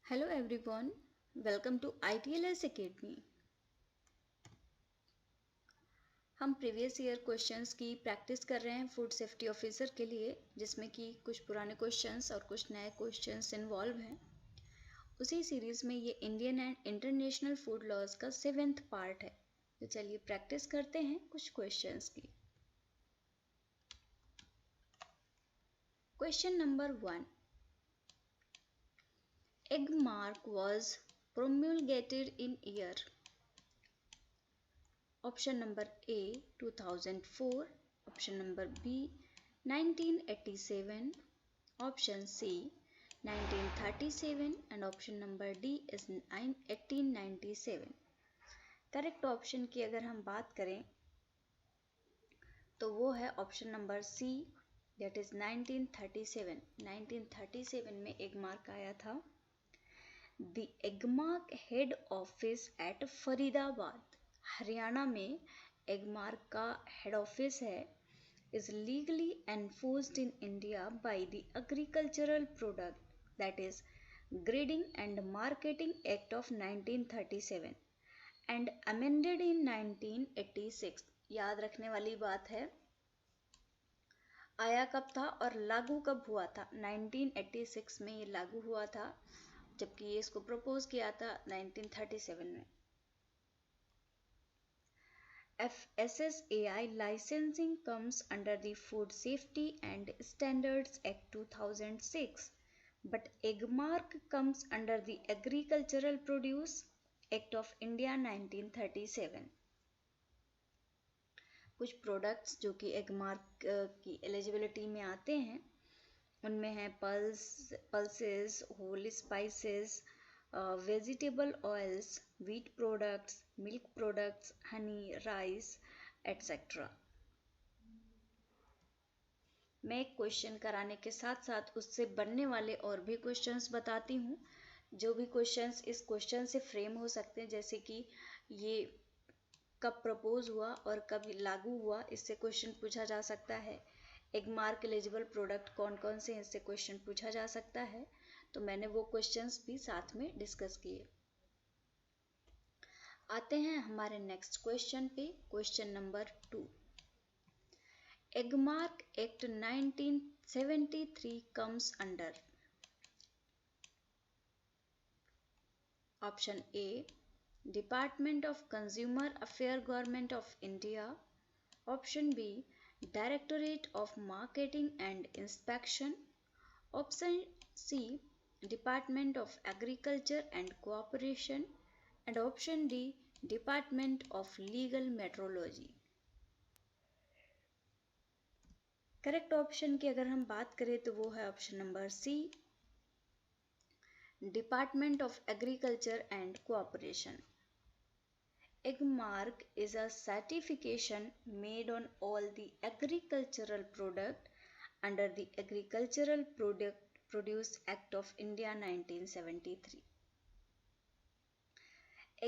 Hello everyone, welcome to ITLS Academy. हम previous year questions की practice कर रहे हैं फूड सेफ्टी ऑफिसर के लिए, जिसमें कि कुछ पुराने क्वेश्चंस और कुछ नए क्वेश्चंस इन्वॉल्व हैं। उसी सीरीज में ये Indian and international food laws का 7th पार्ट है। तो चलिए प्रैक्टिस करते हैं कुछ क्वेश्चंस की। Question number 1, egg mark was promulgated in year. Option number A 2004, option number B 1987, option C 1937 and option number D is 1897. Correct option की अगर हम बात करें तो वो है option number C, that is 1937. 1937 में एगमार्क आया था. The Agmark head office at Faridabad, Haryana में एगमार्क का हेड ऑफिस है, is legally enforced in India by the Agricultural Product, that is Grading and Marketing Act of 1937 and amended in 1986. याद रखने वाली बात है, आया कब था और लागू कब हुआ था. 1986 में ये लागू हुआ था, जबकि ये इसको प्रपोज किया था 1937 में. FSSAI licensing comes under the Food Safety and Standards Act 2006, but Eggmark comes under the Agricultural Produce Act of India 1937. कुछ प्रोडक्ट्स जो कि एगमार्क की एलिजिबिलिटी में आते हैं उनमें है pulses, whole spices, vegetable oils, wheat products, milk products, honey, rice, etc. मैं एक क्वेश्चन कराने के साथ साथ उससे बनने वाले और भी क्वेश्चंस बताती हूँ. जो भी क्वेश्चंस इस क्वेश्चन से फ्रेम हो सकते हैं, जैसे कि ये कब प्रपोज हुआ और कब लागू हुआ, इससे क्वेश्चन पूछा जा सकता है. एगमार्क एलिजिबल प्रोडक्ट कौन कौन से हैं, इससे क्वेश्चन पूछा जा सकता है. तो मैंने वो क्वेश्चंस भी साथ में डिस्कस किए. आते हैं हमारे नेक्स्ट क्वेश्चन पे. Question number 2, Agmark act 1973 comes under. Option A department of consumer affair, government of India. Option B directorate of marketing and inspection. Option C Department of Agriculture and Cooperation and option D Department of Legal Metrology. Correct option की अगर हम बात करें तो वो है option number C, Department of Agriculture and Cooperation. Eggmark is a certification made on all the agricultural product under the Agricultural Produce Act of India 1973.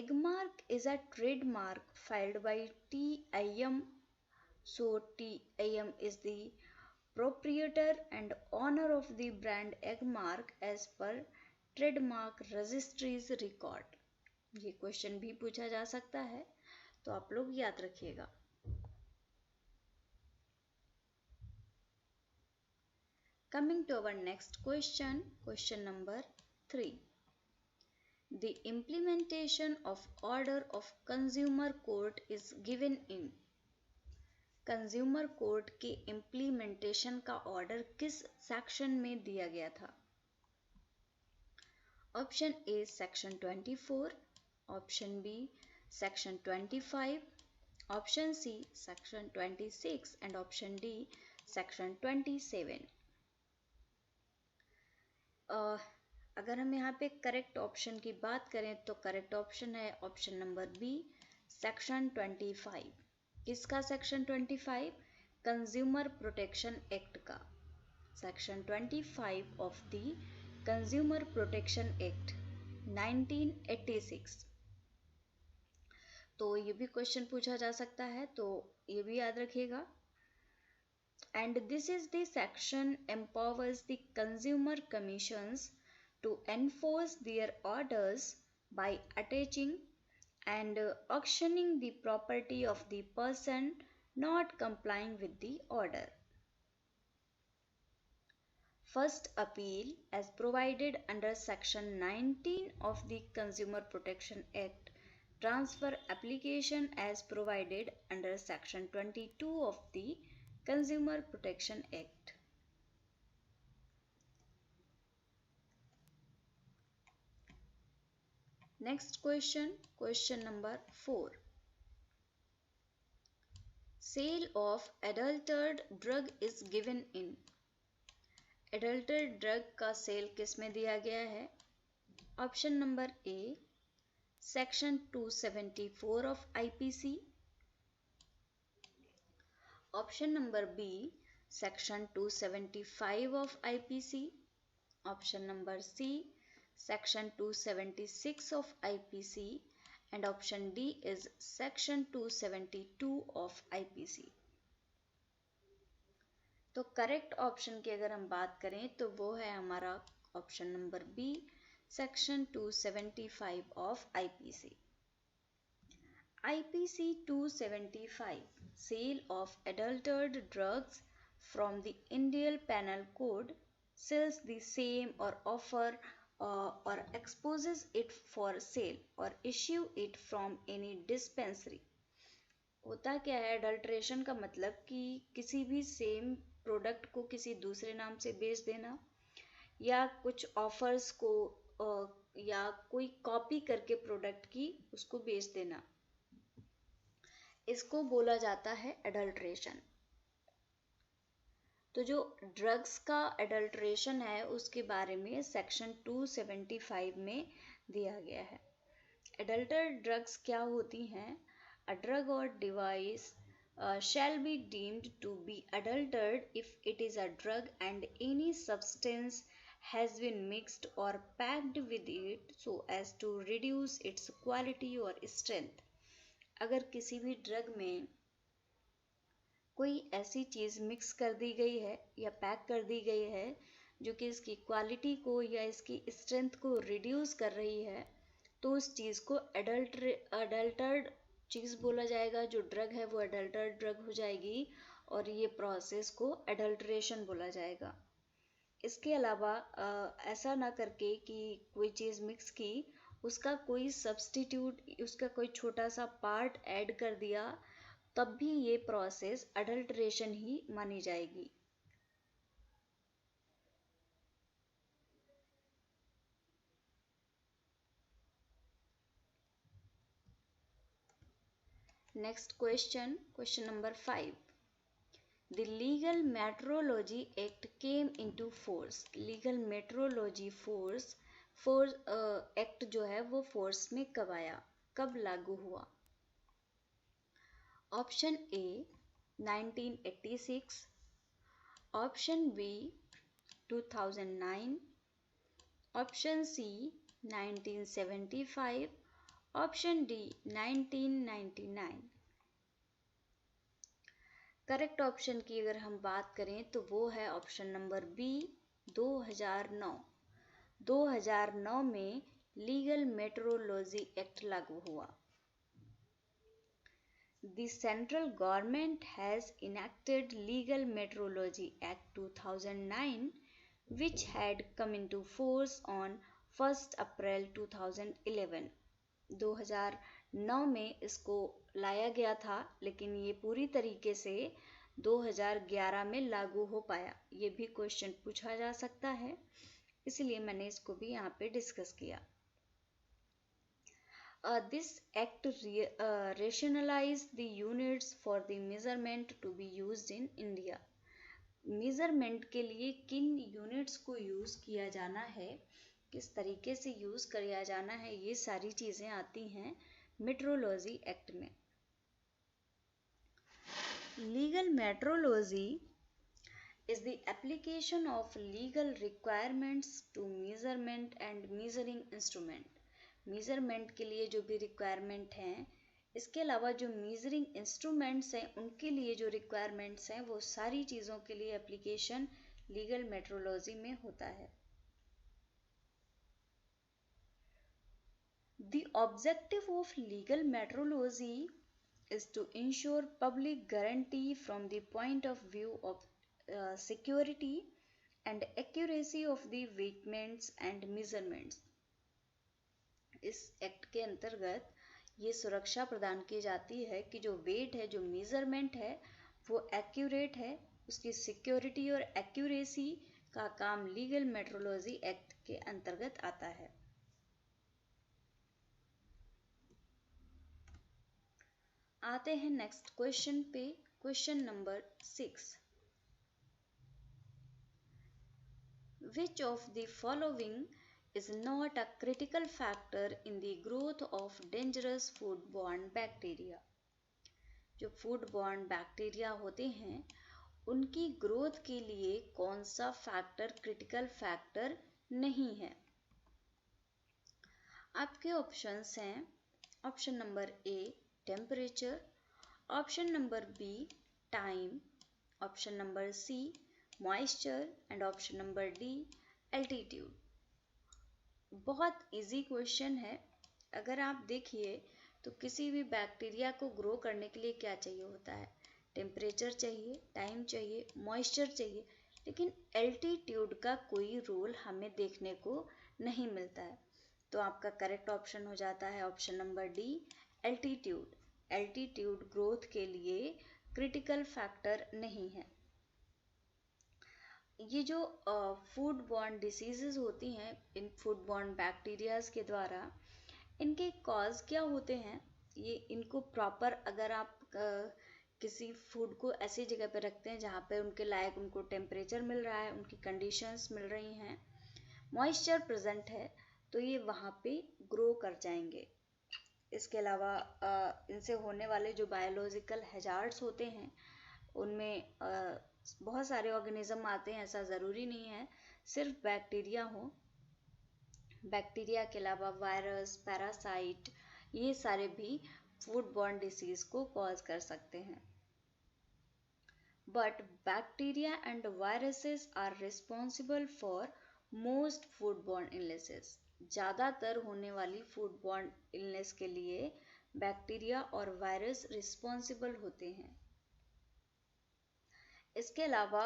Eggmark is a trademark filed by TIM. So TIM is the proprietor and owner of the brand Eggmark as per trademark registry's record. ये question भी पूछा जा सकता है, तो आप लोग याद रखिएगा. Coming to our next question, question number 3. The implementation of order of consumer court is given in. Consumer court के इम्प्लीमेंटेशन का ऑर्डर किस सेक्शन में दिया गया था. Option A section 24, option B section 25, option C section 26 and option D section 27. अगर हम यहाँ पे करेक्ट ऑप्शन की बात करें तो करेक्ट ऑप्शन है ऑप्शन नंबर बी सेक्शन 25. किसका सेक्शन 25? कंज्यूमर प्रोटेक्शन एक्ट का. Section 25 of the consumer protection act 1986. तो ये भी क्वेश्चन पूछा जा सकता है, तो ये भी याद रखिएगा. And this is the section empowers the consumer commissions to enforce their orders by attaching and auctioning the property of the person not complying with the order. First appeal, as provided under Section 19 of the Consumer Protection Act. Transfer application as provided under Section 22 of the Consumer Protection Act. Next question, question number 4. Sale of adulterated drug is given in. Adulterate drug का sale किस में दिया गया है? Option number A section 274 of IPC, option number B section 275 of IPC, option number C section 276 of IPC and option D is section 272 of IPC. तो correct option की अगर हम बात करें तो वो है हमारा option number B section 275 of IPC. IPC 275 sale of adulterated drugs from the Indian Penal Code sells the same or offer or exposes it for sale or issue it from any dispensary। होता क्या है adulteration का मतलब कि किसी भी same product को किसी दूसरे नाम से बेच देना या कुछ ऑफर्स को या कोई कॉपी करके प्रोडक्ट की उसको बेच देना, इसको बोला जाता है एडल्ट्रेशन। तो जो ड्रग्स का एडल्ट्रेशन है उसके बारे में सेक्शन 275 में दिया गया है। एडल्टरेटेड ड्रग्स क्या होती हैं? A drug or device shall be deemed to be adulterated if it is a drug and any substance has been mixed or packed with it so as to reduce its quality or strength। अगर किसी भी drug में कोई ऐसी चीज़ mix कर दी गई है या पैक कर दी गई है जो कि इसकी क्वालिटी को या इसकी स्ट्रेंथ को रिड्यूस कर रही है, तो उस चीज़ को अडल्टरेटेड चीज़ बोला जाएगा। जो ड्रग है वो एडल्टरेटेड ड्रग हो जाएगी और ये प्रोसेस को एडल्ट्रेशन बोला जाएगा। इसके अलावा ऐसा ना करके कि कोई चीज़ मिक्स की, उसका कोई सब्स्टिट्यूट, उसका कोई छोटा सा पार्ट ऐड कर दिया, तब भी ये प्रोसेस एडल्ट्रेशन ही मानी जाएगी। Next question, question number 5. The Legal Metrology Act came into force. Legal Metrology Act जो है वो फोर्स में कब आया, कब लागू हुआ? Option A 1986, option B 2009, option C 1975, option D 1999। Correct option की अगर हम बात करें तो वो है ऑप्शन नंबर बी 2009। 2009 में लीगल मेट्रोलॉजी एक्ट लागू हुआ। The central government has enacted Legal Metrology Act 2009 which had come into force on 1st April 2011। 2009 में इसको लाया गया था, लेकिन ये पूरी तरीके से 2011 में लागू हो पाया। ये भी क्वेश्चन पूछा जा सकता है, इसलिए मैंने इसको भी यहाँ पे डिस्कस किया। This act rationalized the units for the measurement to be used in India। Measurement के लिए किन यूनिट्स को यूज़ किया जाना है, किस तरीके से यूज़ किया जाना है, ये सारी चीज़ें आती हैं मेट्रोलॉजी एक्ट में। Legal metrology is the application of legal requirements to measurement and measuring instrument। Measurement के लिए जो भी रिक्वायरमेंट हैं, इसके अलावा जो मेजरिंग इंस्ट्रूमेंट्स हैं उनके लिए जो रिक्वायरमेंट्स हैं, वो सारी चीज़ों के लिए एप्लीकेशन लीगल मेट्रोलॉजी में होता है। The objective of legal metrology is to ensure public guarantee from the point of view of security and accuracy of the weights and measurements. इस एक्ट के अंतर्गत ये सुरक्षा प्रदान की जाती है कि जो वेट है, जो मेजरमेंट है, वो एक्यूरेट है, उसकी सिक्योरिटी और एक्यूरेसी का काम लीगल मेट्रोलॉजी एक्ट के अंतर्गत आता है। आते हैं नेक्स्ट क्वेश्चन पे, question number 6। Which of the following is not a critical factor in the growth of dangerous foodborne bacteria? जो फूडबॉर्न बैक्टीरिया होते हैं उनकी ग्रोथ के लिए कौन सा फैक्टर क्रिटिकल फैक्टर नहीं है? आपके ऑप्शंस हैं, option number A temperature, option number B time, option number C moisture and option number D altitude. बहुत इजी क्वेश्चन है। अगर आप देखिए तो किसी भी बैक्टीरिया को ग्रो करने के लिए क्या चाहिए होता है? टेम्परेचर चाहिए, टाइम चाहिए, मॉइस्चर चाहिए, लेकिन एल्टीट्यूड का कोई रोल हमें देखने को नहीं मिलता है। तो आपका करेक्ट ऑप्शन हो जाता है option number D altitude. Altitude growth के लिए क्रिटिकल फैक्टर नहीं है। ये जो फूडबॉर्न डिसीजेज होती हैं इन फूडबॉर्न बैक्टीरियाज के द्वारा, इनके कॉज क्या होते हैं? ये इनको प्रॉपर अगर आप किसी फूड को ऐसी जगह पे रखते हैं जहाँ पे उनके लायक उनको टेम्परेचर मिल रहा है, उनकी कंडीशंस मिल रही हैं, मॉइस्चर प्रेजेंट है, तो ये वहाँ पे ग्रो कर जाएंगे। इसके अलावा इनसे होने वाले जो बायोलॉजिकल हैजार्ड्स होते हैं उनमें बहुत सारे ऑर्गेनिज्म आते हैं, ऐसा ज़रूरी नहीं है सिर्फ बैक्टीरिया हो। बैक्टीरिया के अलावा वायरस, पैरासाइट, ये सारे भी फूडबॉर्न डिसीज को कॉज कर सकते हैं। But bacteria and viruses are responsible for most foodborne illnesses. ज़्यादातर होने वाली फूडबॉर्न इलनेस के लिए बैक्टीरिया और वायरस रिस्पॉन्सिबल होते हैं। इसके अलावा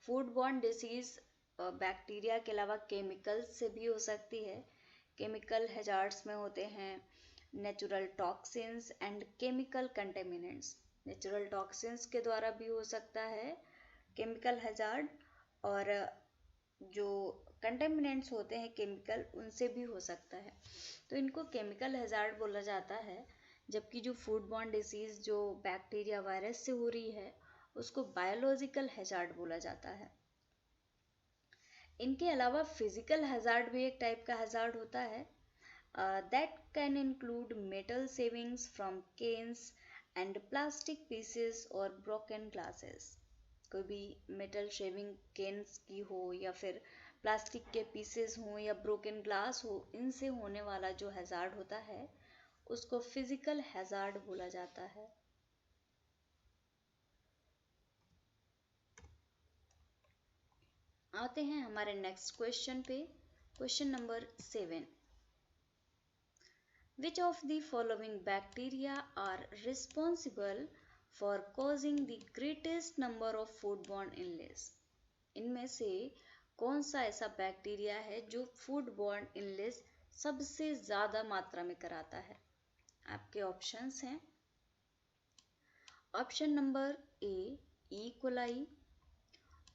फूडबॉर्न डिसीज बैक्टीरिया के अलावा केमिकल से भी हो सकती है। केमिकल हैजार्ड्स में होते हैं natural toxins and chemical contaminants. Natural toxins के द्वारा भी हो सकता है केमिकल हैजार्ड, और जो कंटेमिनेंट्स होते हैं केमिकल, उनसे भी हो सकता है। तो इनको केमिकल हैजार्ड बोला जाता है, जबकि जो फूडबॉर्न डिसीज जो बैक्टीरिया वायरस से हो रही है उसको बायोलॉजिकल हैजार्ड बोला जाता है। इनके अलावा फिजिकल हैजार्ड भी एक टाइप का हैजार्ड होता है। That can include metal shavings from cans and plastic pieces और ब्रोकन ग्लासेस। कोई भी मेटल शेविंग केन्स की हो या फिर प्लास्टिक के पीसेस हो या ब्रोकन ग्लास हो, इनसे होने वाला जो हैजार्ड होता है उसको फिजिकल हैजार्ड बोला जाता है। आते हैं हमारे नेक्स्ट क्वेश्चन पे, question number 7। Which of the following bacteria are responsible for causing the greatest number of foodborne illness? इनमें से कौन सा ऐसा बैक्टीरिया है जो फूडबॉर्न इलनेस सबसे ज़्यादा मात्रा में कराता है? आपके ऑप्शंस हैं, option number A E coli,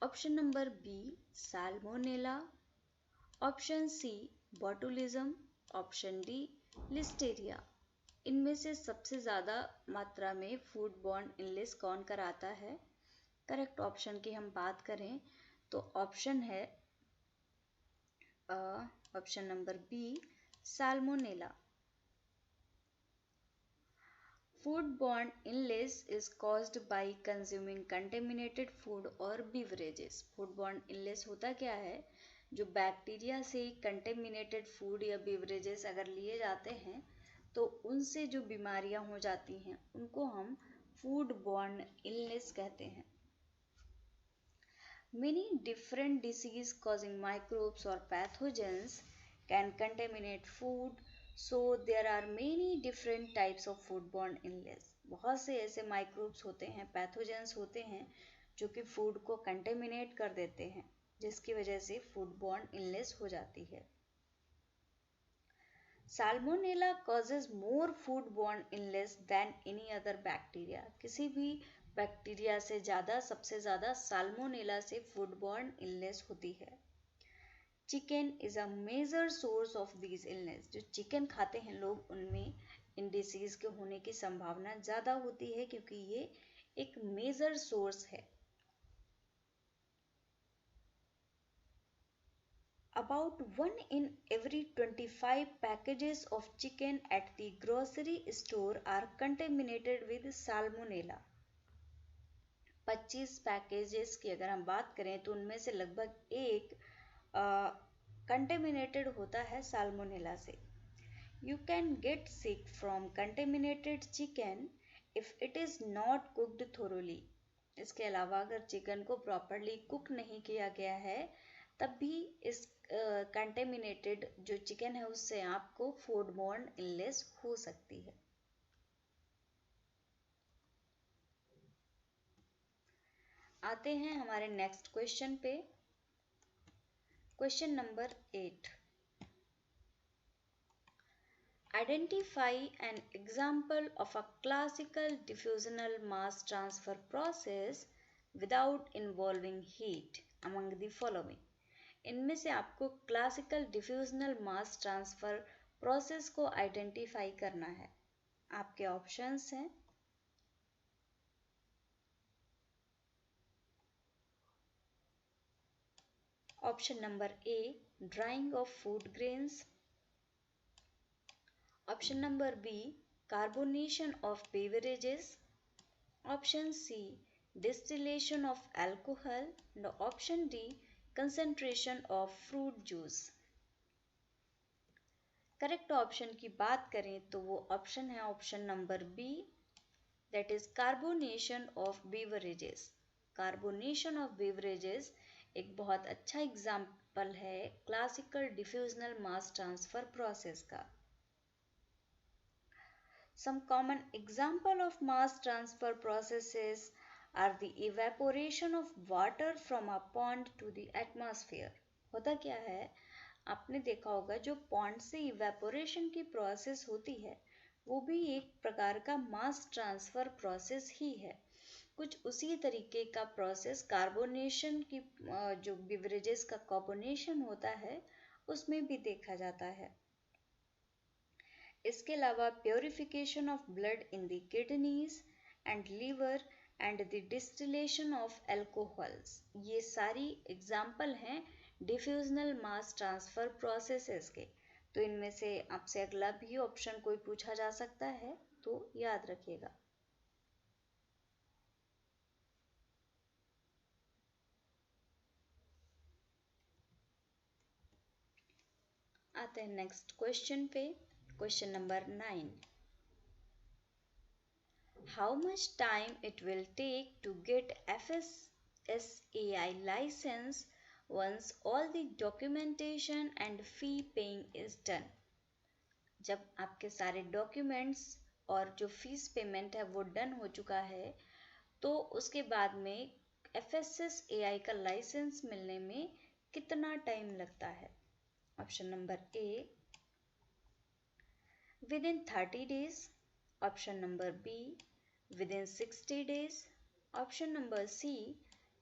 option number B salmonella, option C botulism, option D listeria. इनमें से सबसे ज़्यादा मात्रा में फूडबॉर्न इलनेस कौन कराता है? करेक्ट ऑप्शन की हम बात करें तो ऑप्शन है option number B salmonella. Foodborne illness is caused by consuming contaminated food और beverages. Foodborne illness होता क्या है? जो बैक्टीरिया से कंटेमिनेटेड फूड या बेवरेजेस अगर लिए जाते हैं तो उनसे जो बीमारियां हो जाती हैं उनको हम फूडबॉर्न इलनेस कहते हैं। Many different disease causing microbes or pathogens can contaminate food, so there are many different types of food borne illness. बहुत से ऐसे माइक्रोब्स होते हैं, पैथोजेंस होते हैं जो कि फूड को कंटेमिनेट कर देते हैं, जिसकी वजह से फूड बॉर्न इलनेस हो जाती है। Salmonella causes more food borne illness than any other bacteria. किसी भी बैक्टीरिया से ज़्यादा, सबसे ज़्यादा साल्मोनेला से फूड बॉर्न इलनेस होती है। Chicken is a major source of these illness. जो चिकन खाते हैं लोग, उनमें इन डिसीज के होने की संभावना ज़्यादा होती है क्योंकि ये एक मेजर सोर्स है। About 1 in every 25 packages of chicken at the grocery store are contaminated with salmonella। 25 packages की अगर हम बात करें तो उनमें से लगभग एक कंटेमिनेटेड होता है साल्मोनेला से। You can get sick from contaminated chicken if it is not cooked thoroughly। इसके अलावा अगर चिकन को प्रॉपरली कुक नहीं किया गया है, तब भी इस कंटेमिनेटेड जो चिकन है उससे आपको फूड बॉर्न इलनेस हो सकती है। आते हैं हमारे नेक्स्ट क्वेश्चन पे। Question number 8। Identify an example of a classical diffusional mass transfer process without involving heat among the following। इनमें से आपको classical diffusional mass transfer process को आइडेंटिफाई करना है। आपके ऑप्शंस हैं। Option number A, drying of food grains. Option number B, carbonation of beverages. Option C, distillation of alcohol, and option D, concentration of fruit juice। Correct option की बात करें तो वो ऑप्शन है option number B, that is carbonation of beverages. Carbonation of beverages एक बहुत अच्छा example है classical diffusional mass transfer process का। Some common example of mass transfer processes are the evaporation of water from a pond to the atmosphere। होता क्या है, आपने देखा होगा जो पॉन्ड से इवेपोरेशन की प्रोसेस होती है वो भी एक प्रकार का मास ट्रांसफर प्रोसेस ही है। कुछ उसी तरीके का प्रोसेस कार्बोनेशन की जो बिवरेजेस का कार्बोनेशन होता है उसमें भी देखा जाता है। इसके अलावा purification of blood in the kidneys and liver and the distillation of alcohols, ये सारी एग्जाम्पल हैं डिफ्यूजनल मास ट्रांसफर प्रोसेसेस के। तो इनमें से आपसे अगला भी ऑप्शन कोई पूछा जा सकता है, तो याद रखिएगा। आते हैं नेक्स्ट क्वेश्चन पे। Question number 9। How much time it will take to get FSSAI license once all the documentation and fee paying is done। जब आपके सारे डॉक्यूमेंट्स और जो फीस पेमेंट है वो डन हो चुका है, तो उसके बाद में FSSAI का लाइसेंस मिलने में कितना टाइम लगता है। Option number A, within 30 days। Option number B, within 60 days, option number C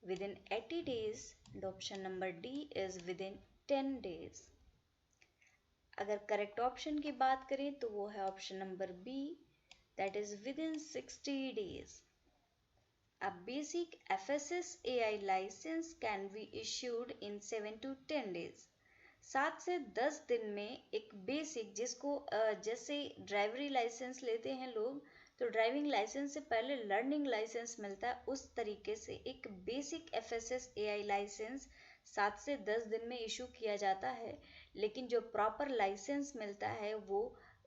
within 80 days, and option number D is within 10 days। अगर करेक्ट ऑप्शन की बात करें तो वो है option number B, that is within 60 days। A basic FSSAI license can be issued in 7 to 10 days। 7 से 10 दिन में एक बेसिक, जिसको जैसे ड्राइवरी लाइसेंस लेते हैं लोग, तो ड्राइविंग लाइसेंस से पहले लर्निंग लाइसेंस मिलता है, उस तरीके से एक बेसिक FSSAI लाइसेंस 7 से 10 दिन में इशू किया जाता है। लेकिन जो प्रॉपर लाइसेंस मिलता है वो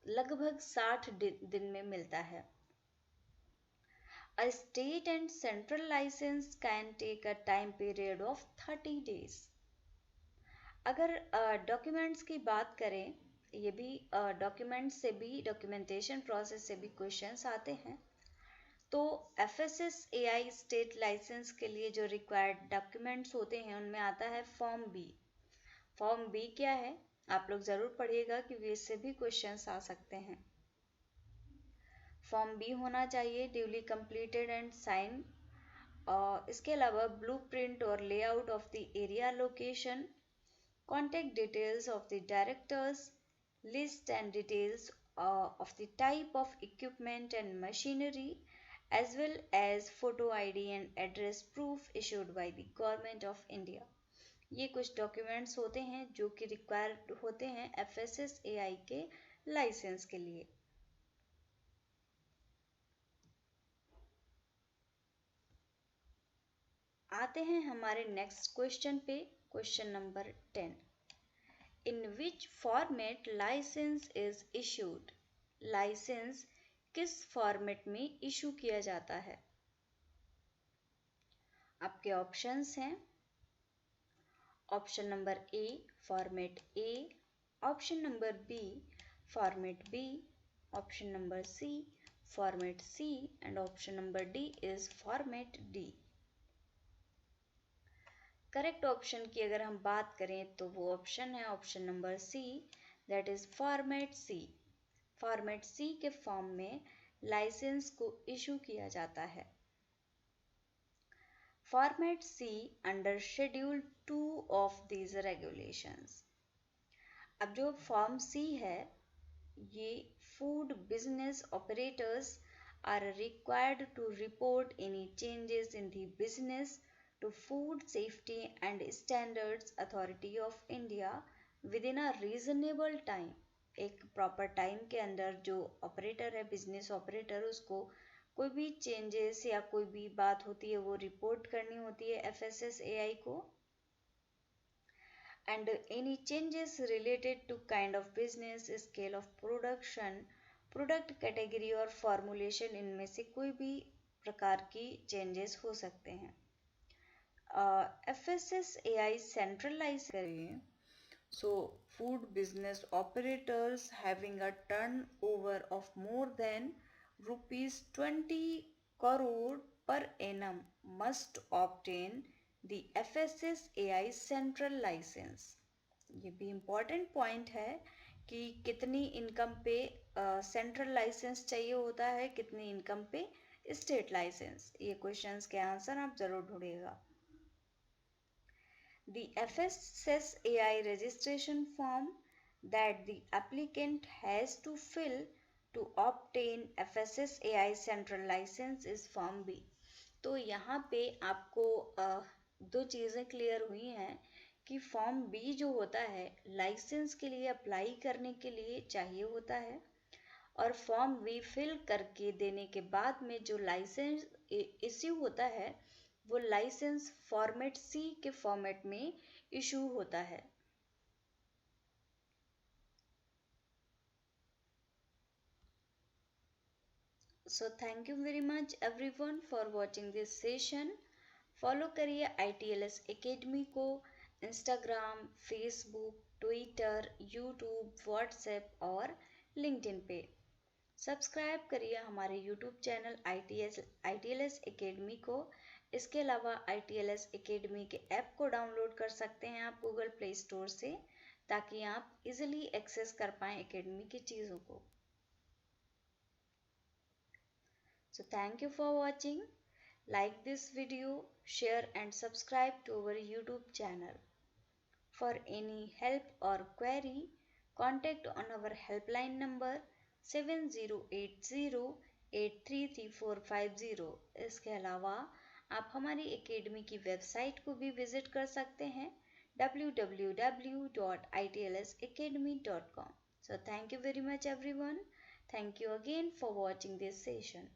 लगभग 60 दिन में मिलता है। A state and central license can take a time period of 30 days। अगर डॉक्यूमेंट्स की बात करें ये भी डॉक्यूमेंट से भी, डॉक्यूमेंटेशन प्रोसेस से भी क्वेश्चंस आते हैं। तो FSSAI स्टेट लाइसेंस के लिए जो रिक्वायर्ड डॉक्यूमेंट्स होते हैं उनमें आता है फॉर्म बी। फॉर्म बी क्या है, आप लोग ज़रूर पढ़िएगा क्योंकि इससे भी क्वेश्चंस आ सकते हैं। फॉर्म बी होना चाहिए ड्यूली कंप्लीटेड एंड साइन। और इसके अलावा ब्लूप्रिंट और layout of the area location, contact details of the directors, list and details of the type of equipment and machinery, as well as photo ID and address proof issued by the Government of India. ये कुछ documents होते हैं जो कि required होते हैं FSSAI के licence के लिए। आते हैं हमारे नेक्स्ट क्वेश्चन पे, question number 10। In which format license is issued? License किस फॉर्मेट में इशू किया जाता है? आपके ऑप्शंस हैं option number A format A, option number B format B, option number C format C and option number D is format D. Correct option की अगर हम बात करें तो वो ऑप्शन है option number C, that is format C. Format C के form में लाइसेंस को इशू किया जाता है। Format C under schedule 2 of these regulations. अब जो फॉर्म सी है, ये food business operators are required to report any changes in the business to Food Safety and Standards Authority of India within a reasonable time। एक proper time के अंदर जो operator है, business operator, उसको कोई भी चेंजेस या कोई भी बात होती है वो रिपोर्ट करनी होती है FSSAI को। And any changes related to kind of business, scale of production, product category और फॉर्मुलेशन, इनमें से कोई भी प्रकार की चेंजेस हो सकते हैं। FSSAI centralized करिए। So food business operators having a turnover of more than rupees 20 crore per annum must obtain the FSSAI central license। ये भी इम्पोर्टेंट पॉइंट है कि कितनी इनकम पे सेंट्रल लाइसेंस चाहिए होता है, कितनी इनकम पे स्टेट लाइसेंस। ये क्वेश्चंस के आंसर आप जरूर ढूंढिएगा। The FSSAI registration form that the applicant has to fill to obtain FSSAI central license is Form B। तो यहाँ पे आपको दो चीज़ें क्लियर हुई हैं कि फॉर्म बी जो होता है लाइसेंस के लिए अप्लाई करने के लिए चाहिए होता है, और फॉर्म बी फिल करके देने के बाद में जो लाइसेंस इश्यू होता है वो लाइसेंस फॉर्मेट सी के फॉर्मेट में इशू होता है। सो thank you very much everyone for watching this session. Follow करिए ITLS एकेडमी को Instagram, Facebook, Twitter, YouTube, WhatsApp और लिंक्डइन पे। सब्सक्राइब करिए हमारे यूट्यूब चैनल ITLS एकेडमी को। इसके अलावा ITLS एकेडमी के ऐप को डाउनलोड कर सकते हैं आप गूगल प्ले स्टोर से, ताकि आप इजीली एक्सेस कर पाएँ एकेडमी की चीज़ों को। So thank you for watching. Like this video, share and subscribe to our YouTube channel. For any help or query, contact on our helpline number 7080833450। इसके अलावा आप हमारी एकेडमी की वेबसाइट को भी विजिट कर सकते हैं www.itlsacademy.com। So thank you very much everyone. Thank you again for watching this session.